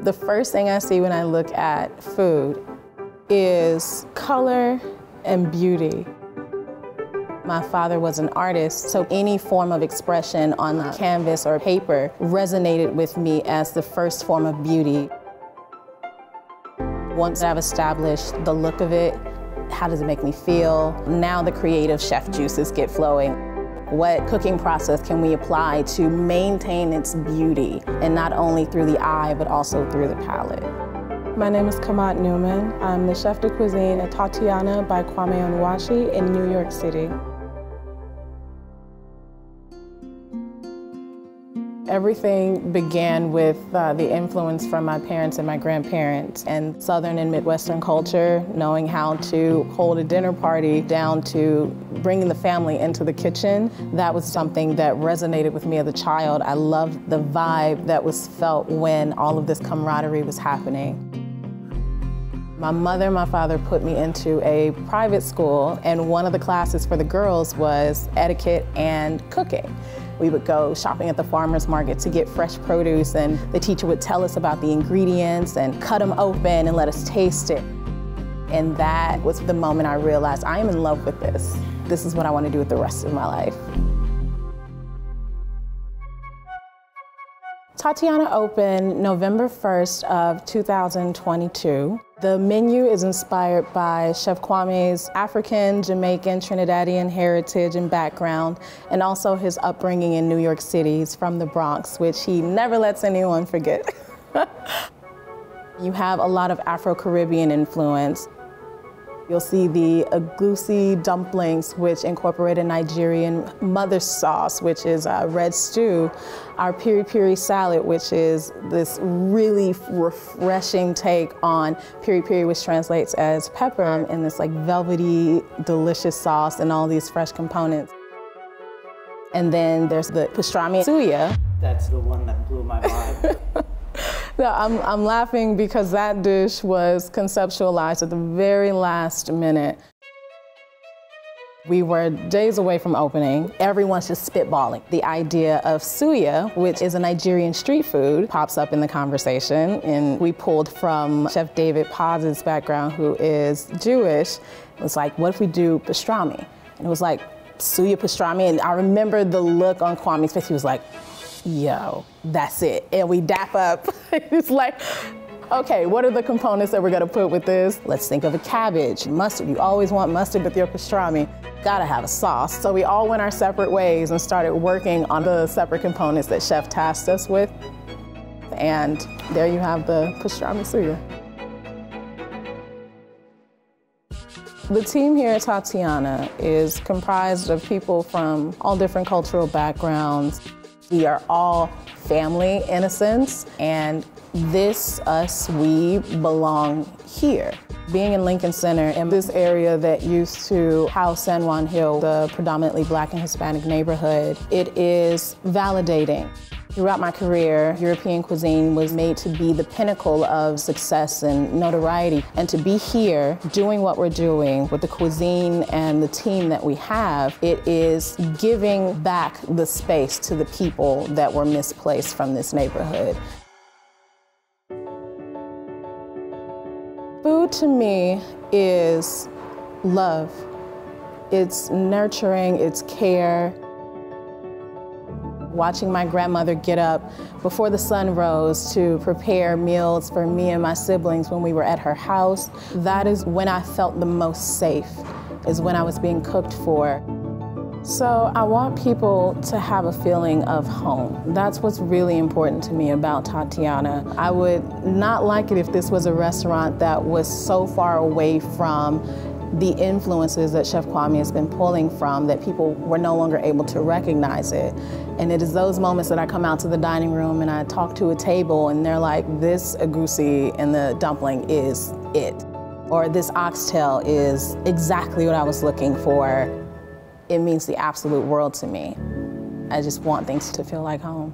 The first thing I see when I look at food is color and beauty. My father was an artist, so any form of expression on the canvas or paper resonated with me as the first form of beauty. Once I've established the look of it, how does it make me feel? Now the creative chef juices get flowing. What cooking process can we apply to maintain its beauty, and not only through the eye, but also through the palate? My name is Kmat Newman. I'm the chef de cuisine at Tatiana by Kwame Onwuachi in New York City. Everything began with the influence from my parents and my grandparents, and Southern and Midwestern culture, knowing how to hold a dinner party down to bringing the family into the kitchen. That was something that resonated with me as a child. I loved the vibe that was felt when all of this camaraderie was happening. My mother and my father put me into a private school, and one of the classes for the girls was etiquette and cooking. We would go shopping at the farmer's market to get fresh produce, and the teacher would tell us about the ingredients and cut them open and let us taste it. And that was the moment I realized I am in love with this. This is what I want to do with the rest of my life. Tatiana opened November 1st of 2022. The menu is inspired by Chef Kwame's African, Jamaican, Trinidadian heritage and background, and also his upbringing in New York City. He's from the Bronx, which he never lets anyone forget. You have a lot of Afro-Caribbean influence. You'll see the egusi dumplings, which incorporate a Nigerian mother sauce, which is red stew. Our piri-piri salad, which is this really refreshing take on piri-piri, which translates as pepper, in this like velvety, delicious sauce and all these fresh components. And then there's the pastrami suya. That's the one that blew my mind. No, I'm laughing because that dish was conceptualized at the very last minute. We were days away from opening. Everyone's just spitballing. The idea of suya, which is a Nigerian street food, pops up in the conversation. And we pulled from Chef David Paz's background, who is Jewish. It was like, what if we do pastrami? And it was like, suya pastrami. And I remember the look on Kwame's face. He was like, yo, that's it. And we dap up. It's like, okay, what are the components that we're gonna put with this? Let's think of a cabbage, mustard. You always want mustard with your pastrami. Gotta have a sauce. So we all went our separate ways and started working on the separate components that Chef tasked us with. And there you have the pastrami suya. The team here at Tatiana is comprised of people from all different cultural backgrounds. We are all family in a sense, and this, us, we belong here. Being in Lincoln Center, in this area that used to house San Juan Hill, the predominantly Black and Hispanic neighborhood, it is validating. Throughout my career, European cuisine was made to be the pinnacle of success and notoriety. And to be here, doing what we're doing with the cuisine and the team that we have, it is giving back the space to the people that were misplaced from this neighborhood. Food to me is love. It's nurturing, it's care. Watching my grandmother get up before the sun rose to prepare meals for me and my siblings when we were at her house, that is when I felt the most safe, is when I was being cooked for. So I want people to have a feeling of home. That's what's really important to me about Tatiana. I would not like it if this was a restaurant that was so far away from the influences that Chef Kwame has been pulling from that people were no longer able to recognize it. And it is those moments that I come out to the dining room and I talk to a table and they're like, this egusi and the dumpling is it. Or this oxtail is exactly what I was looking for. It means the absolute world to me. I just want things to feel like home.